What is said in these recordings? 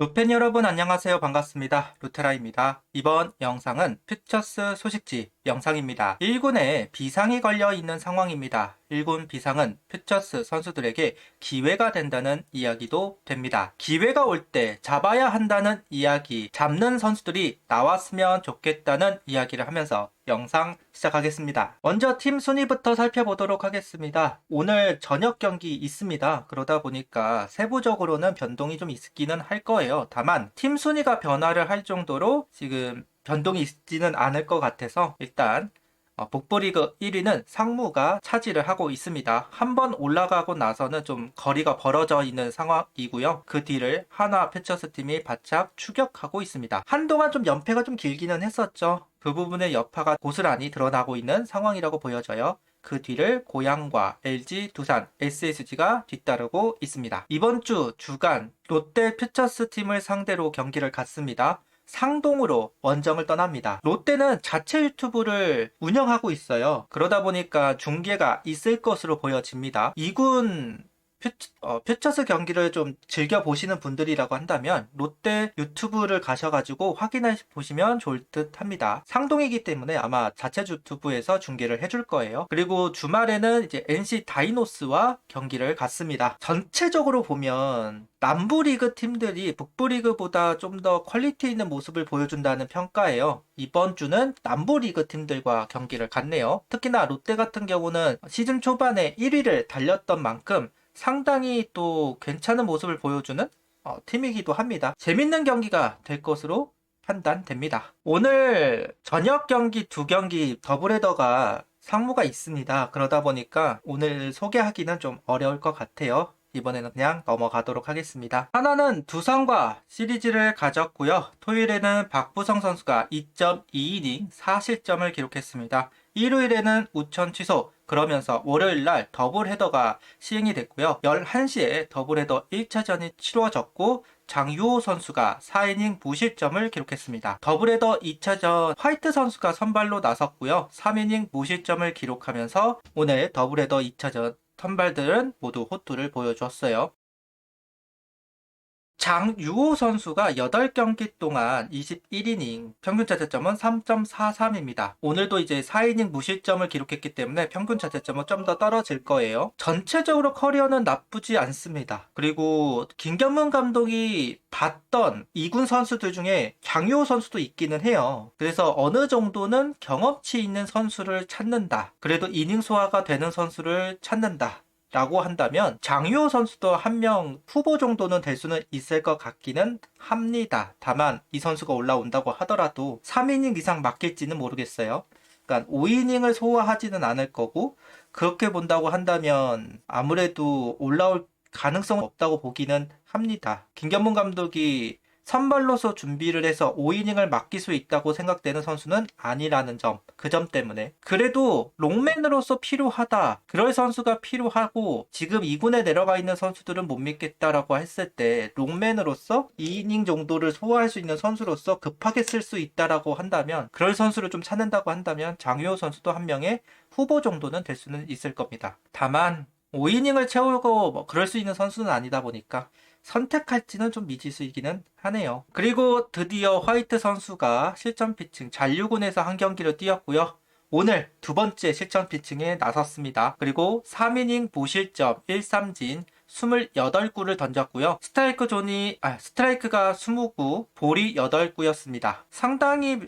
루펜 여러분 안녕하세요. 반갑습니다. 루테라입니다. 이번 영상은 퓨처스 소식지 영상입니다. 1군에 비상이 걸려 있는 상황입니다. 1군 비상은 퓨처스 선수들에게 기회가 된다는 이야기도 됩니다. 기회가 올 때 잡아야 한다는 이야기, 잡는 선수들이 나왔으면 좋겠다는 이야기를 하면서 영상 시작하겠습니다. 먼저 팀 순위부터 살펴보도록 하겠습니다. 오늘 저녁 경기 있습니다. 그러다 보니까 세부적으로는 변동이 좀 있기는 할 거예요. 다만 팀 순위가 변화를 할 정도로 지금 변동이 있지는 않을 것 같아서 일단 북부리그 1위는 상무가 차지를 하고 있습니다. 한번 올라가고 나서는 좀 거리가 벌어져 있는 상황이고요. 그 뒤를 하나 퓨처스 팀이 바짝 추격하고 있습니다. 한동안 좀 연패가 좀 길기는 했었죠. 그 부분의 여파가 고스란히 드러나고 있는 상황이라고 보여져요. 그 뒤를 고양과 LG, 두산, SSG가 뒤따르고 있습니다. 이번 주 주간 롯데 퓨처스 팀을 상대로 경기를 갖습니다. 상동으로 원정을 떠납니다. 롯데는 자체 유튜브를 운영하고 있어요. 그러다 보니까 중계가 있을 것으로 보여집니다. 2군 퓨처스 경기를 좀 즐겨보시는 분들이라고 한다면 롯데 유튜브를 가셔가지고 확인해 보시면 좋을 듯 합니다. 상동이기 때문에 아마 자체 유튜브에서 중계를 해줄 거예요. 그리고 주말에는 이제 NC 다이노스와 경기를 갖습니다. 전체적으로 보면 남부리그 팀들이 북부리그보다 좀 더 퀄리티 있는 모습을 보여준다는 평가예요. 이번 주는 남부리그 팀들과 경기를 갖네요. 특히나 롯데 같은 경우는 시즌 초반에 1위를 달렸던 만큼 상당히 또 괜찮은 모습을 보여주는 팀이기도 합니다. 재밌는 경기가 될 것으로 판단됩니다. 오늘 저녁 경기 두 경기 더블헤더가 상무가 있습니다. 그러다 보니까 오늘 소개하기는 좀 어려울 것 같아요. 이번에는 그냥 넘어가도록 하겠습니다. 하나는 두산과 시리즈를 가졌고요. 토요일에는 박부성 선수가 2.2이닝 4실점을 기록했습니다. 일요일에는 우천 취소, 그러면서 월요일날 더블헤더가 시행이 됐고요. 11시에 더블헤더 1차전이 치러졌고 장유호 선수가 4이닝 무실점을 기록했습니다. 더블헤더 2차전 화이트 선수가 선발로 나섰고요. 3이닝 무실점을 기록하면서 오늘 더블헤더 2차전 선발들은 모두 호투를 보여주었어요. 장유호 선수가 8경기 동안 21이닝, 평균 자책점은 3.43입니다. 오늘도 이제 4이닝 무실점을 기록했기 때문에 평균 자책점은 좀 더 떨어질 거예요. 전체적으로 커리어는 나쁘지 않습니다. 그리고 김경문 감독이 봤던 2군 선수들 중에 장유호 선수도 있기는 해요. 그래서 어느 정도는 경험치 있는 선수를 찾는다. 그래도 이닝 소화가 되는 선수를 찾는다. 라고 한다면 장유호 선수도 한 명 후보 정도는 될 수는 있을 것 같기는 합니다. 다만 이 선수가 올라온다고 하더라도 3이닝 이상 맡길지는 모르겠어요. 그러니까 5이닝을 소화하지는 않을 거고, 그렇게 본다고 한다면 아무래도 올라올 가능성은 없다고 보기는 합니다. 김경문 감독이 선발로서 준비를 해서 5이닝을 맡길 수 있다고 생각되는 선수는 아니라는 점, 그 점 때문에. 그래도 롱맨으로서 필요하다, 그럴 선수가 필요하고 지금 2군에 내려가 있는 선수들은 못 믿겠다라고 했을 때 롱맨으로서 2이닝 정도를 소화할 수 있는 선수로서 급하게 쓸 수 있다라고 한다면, 그럴 선수를 좀 찾는다고 한다면 장유호 선수도 한 명의 후보 정도는 될 수는 있을 겁니다. 다만 5이닝을 채우고 뭐 그럴 수 있는 선수는 아니다 보니까 선택할지는 좀 미지수이기는 하네요. 그리고 드디어 화이트 선수가 실전 피칭 잔류군에서 한 경기를 뛰었고요. 오늘 두 번째 실전 피칭에 나섰습니다. 그리고 3이닝 무실점 1삼진 28구를 던졌고요. 스트라이크가 20구, 볼이 8구였습니다. 상당히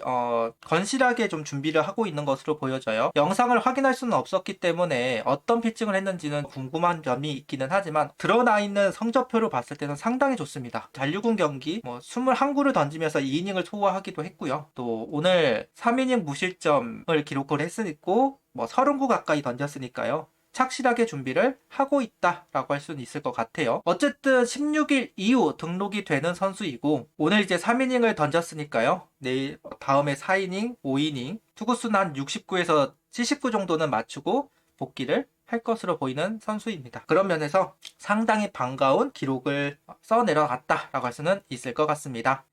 건실하게 좀 준비를 하고 있는 것으로 보여져요. 영상을 확인할 수는 없었기 때문에 어떤 피칭을 했는지는 궁금한 점이 있기는 하지만 드러나 있는 성적표로 봤을 때는 상당히 좋습니다. 잔류군 경기 21구를 던지면서 2이닝을 소화하기도 했고요. 또 오늘 3이닝 무실점을 기록을 했으니까 30구 가까이 던졌으니까요. 착실하게 준비를 하고 있다라고 할 수는 있을 것 같아요. 어쨌든 16일 이후 등록이 되는 선수이고, 오늘 이제 3이닝을 던졌으니까요. 내일 다음에 4이닝, 5이닝, 투구수는 한 69에서 79 정도는 맞추고 복귀를 할 것으로 보이는 선수입니다. 그런 면에서 상당히 반가운 기록을 써내려갔다라고 할 수는 있을 것 같습니다.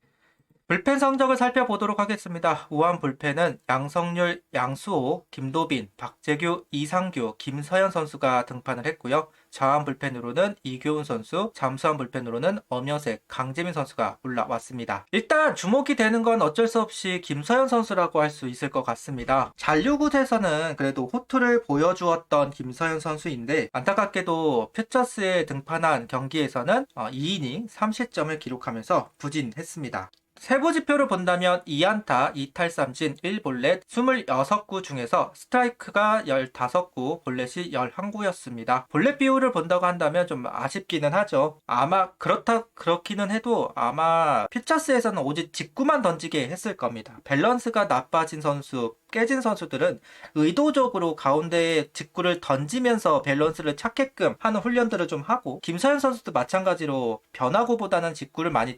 불펜 성적을 살펴보도록 하겠습니다. 우한 불펜은 양성률, 양수호, 김도빈, 박재규, 이상규, 김서현 선수가 등판을 했고요. 좌완 불펜으로는 이교훈 선수, 잠수완 불펜으로는 엄여색, 강재민 선수가 올라왔습니다. 일단 주목이 되는 건 어쩔 수 없이 김서현 선수라고 할 수 있을 것 같습니다. 잔류굿에서는 그래도 호투를 보여주었던 김서현 선수인데 안타깝게도 퓨처스에 등판한 경기에서는 2이닝 3실점을 기록하면서 부진했습니다. 세부 지표를 본다면 2안타, 2탈삼진, 1볼넷, 26구 중에서 스트라이크가 15구, 볼넷이 11구였습니다. 볼넷 비율을 본다고 한다면 좀 아쉽기는 하죠. 아마 그렇기는 해도 아마 퓨처스에서는 오직 직구만 던지게 했을 겁니다. 밸런스가 나빠진 선수, 깨진 선수들은 의도적으로 가운데에 직구를 던지면서 밸런스를 찾게끔 하는 훈련들을 좀 하고, 김서현 선수도 마찬가지로 변화구보다는 직구를 많이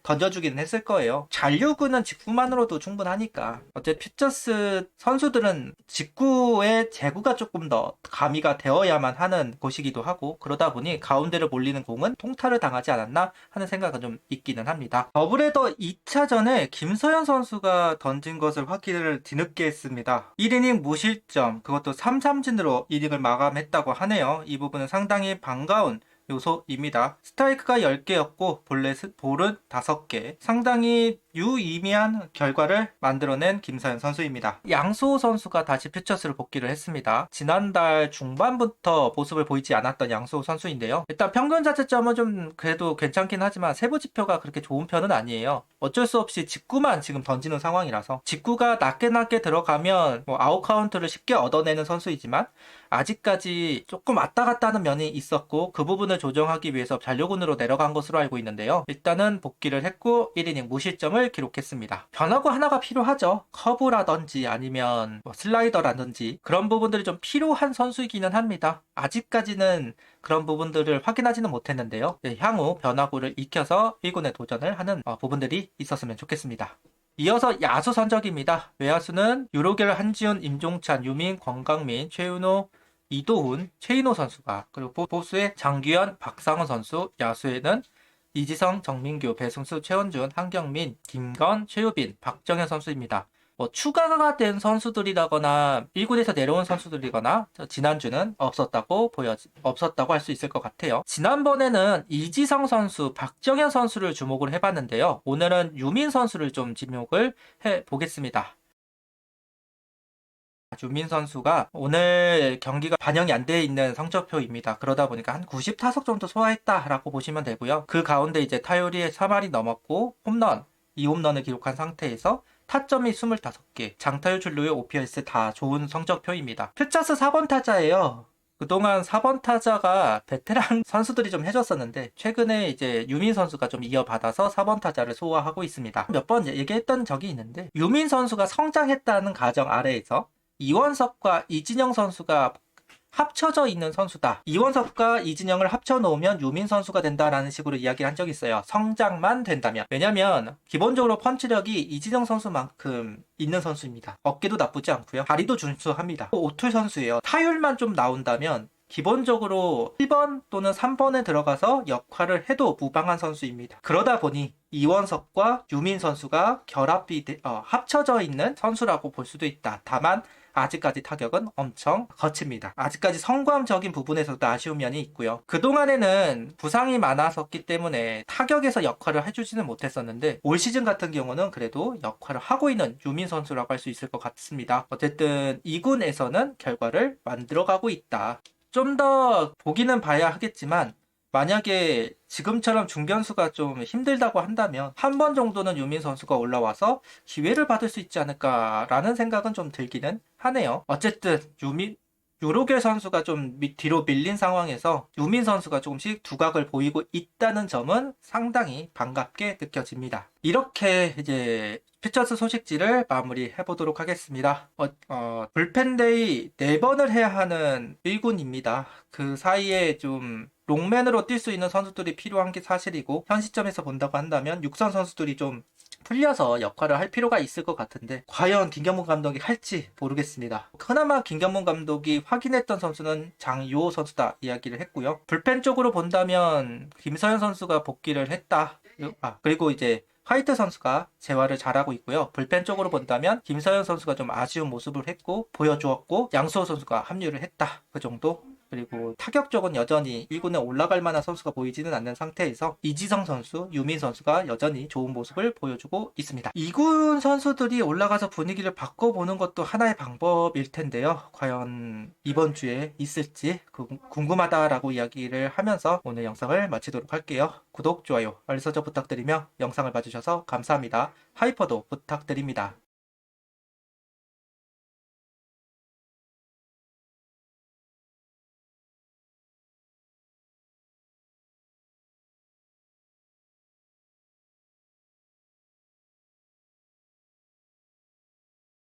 던져주기는 했을 거예요. 잔류구는 직구만으로도 충분하니까. 어쨌든 퓨처스 선수들은 직구의 제구가 조금 더 가미가 되어야만 하는 곳이기도 하고, 그러다 보니 가운데를 몰리는 공은 통타를 당하지 않았나 하는 생각은 좀 있기는 합니다. 더블헤더 2차전에 김서현 선수가 던진 것을 확인을 뒤늦게 했습니다. 1이닝 무실점, 그것도 3삼진으로 이닝을 마감했다고 하네요. 이 부분은 상당히 반가운 요소입니다. 스트라이크가 10개였고 볼은 5개, 상당히 유의미한 결과를 만들어낸 김서현 선수입니다. 양수호 선수가 다시 퓨처스를 복귀를 했습니다. 지난달 중반부터 모습을 보이지 않았던 양수호 선수인데요. 일단 평균 자책점은 좀 그래도 괜찮긴 하지만 세부 지표가 그렇게 좋은 편은 아니에요. 어쩔 수 없이 직구만 지금 던지는 상황이라서, 직구가 낮게 들어가면 아웃 카운트를 쉽게 얻어내는 선수이지만 아직까지 조금 왔다 갔다 하는 면이 있었고, 그 부분을 조정하기 위해서 잔류군으로 내려간 것으로 알고 있는데요. 일단은 복귀를 했고 1이닝 무실점을 기록했습니다. 변화구 하나가 필요하죠. 커브라든지 아니면 슬라이더라든지 그런 부분들이 좀 필요한 선수이기는 합니다. 아직까지는 그런 부분들을 확인하지는 못했는데요. 향후 변화구를 익혀서 1군에 도전을 하는 부분들이 있었으면 좋겠습니다. 이어서 야수 선적입니다. 외야수는 유로겔, 한지훈, 임종찬, 유민, 권강민, 최윤호, 이도훈, 최인호 선수가, 그리고 보수의 장규현, 박상훈 선수, 야수에는 이지성, 정민규, 배승수, 최원준, 한경민, 김건, 최유빈, 박정현 선수입니다. 추가가 된 선수들이라거나 1군에서 내려온 선수들이거나 지난주는 없었다고 할 수 있을 것 같아요. 지난번에는 이지성 선수, 박정현 선수를 주목을 해봤는데요. 오늘은 유민 선수를 좀 지목을 해보겠습니다. 유민 선수가 오늘 경기가 반영이 안 돼 있는 성적표입니다. 그러다 보니까 한 90타석 정도 소화했다라고 보시면 되고요. 그 가운데 이제 타율이 3할이 넘었고 홈런 2홈런을 기록한 상태에서 타점이 25개, 장타율, 출루율, OPS 다 좋은 성적표입니다. 퓨처스 4번 타자예요. 그동안 4번 타자가 베테랑 선수들이 좀 해줬었는데 최근에 이제 유민 선수가 좀 이어받아서 4번 타자를 소화하고 있습니다. 몇 번 얘기했던 적이 있는데, 유민 선수가 성장했다는 가정 아래에서 이원석과 이진영 선수가 합쳐져 있는 선수다. 이원석과 이진영을 합쳐놓으면 유민 선수가 된다라는 식으로 이야기를 한 적이 있어요. 성장만 된다면. 왜냐면 기본적으로 펀치력이 이진영 선수만큼 있는 선수입니다. 어깨도 나쁘지 않고요. 다리도 준수합니다. 오툴 선수예요. 타율만 좀 나온다면 기본적으로 1번 또는 3번에 들어가서 역할을 해도 무방한 선수입니다. 그러다 보니 이원석과 유민 선수가 합쳐져 있는 선수라고 볼 수도 있다. 다만 아직까지 타격은 엄청 거칩니다. 아직까지 성광적인 부분에서도 아쉬운 면이 있고요. 그동안에는 부상이 많았었기 때문에 타격에서 역할을 해주지는 못했었는데 올 시즌 같은 경우는 그래도 역할을 하고 있는 유민 선수라고 할 수 있을 것 같습니다. 어쨌든 2군에서는 결과를 만들어가고 있다. 좀 더 보기는 봐야 하겠지만 만약에 지금처럼 중견수가 좀 힘들다고 한다면 한 번 정도는 유민 선수가 올라와서 기회를 받을 수 있지 않을까라는 생각은 좀 들기는 하네요. 어쨌든 유로겔 선수가 좀 뒤로 밀린 상황에서 유민 선수가 조금씩 두각을 보이고 있다는 점은 상당히 반갑게 느껴집니다. 이렇게 이제 퓨처스 소식지를 마무리해 보도록 하겠습니다. 불펜데이 4번을 해야 하는 1군입니다. 그 사이에 좀 롱맨으로 뛸 수 있는 선수들이 필요한 게 사실이고, 현 시점에서 본다고 한다면 육선 선수들이 좀 풀려서 역할을 할 필요가 있을 것 같은데 과연 김경문 감독이 할지 모르겠습니다. 그나마 김경문 감독이 확인했던 선수는 장유호 선수다 이야기를 했고요. 불펜 쪽으로 본다면 김서현 선수가 복귀를 했다. 그리고 이제 화이트 선수가 재활을 잘하고 있고요. 불펜 쪽으로 본다면 김서현 선수가 좀 아쉬운 모습을 보여주었고 양수호 선수가 합류를 했다. 그 정도 그리고 타격 쪽은 여전히 1군에 올라갈 만한 선수가 보이지는 않는 상태에서 이지성 선수, 유민 선수가 여전히 좋은 모습을 보여주고 있습니다. 2군 선수들이 올라가서 분위기를 바꿔보는 것도 하나의 방법일 텐데요. 과연 이번 주에 있을지 궁금하다라고 이야기를 하면서 오늘 영상을 마치도록 할게요. 구독, 좋아요, 알림 설정 부탁드리며 영상을 봐주셔서 감사합니다. 하이퍼도 부탁드립니다.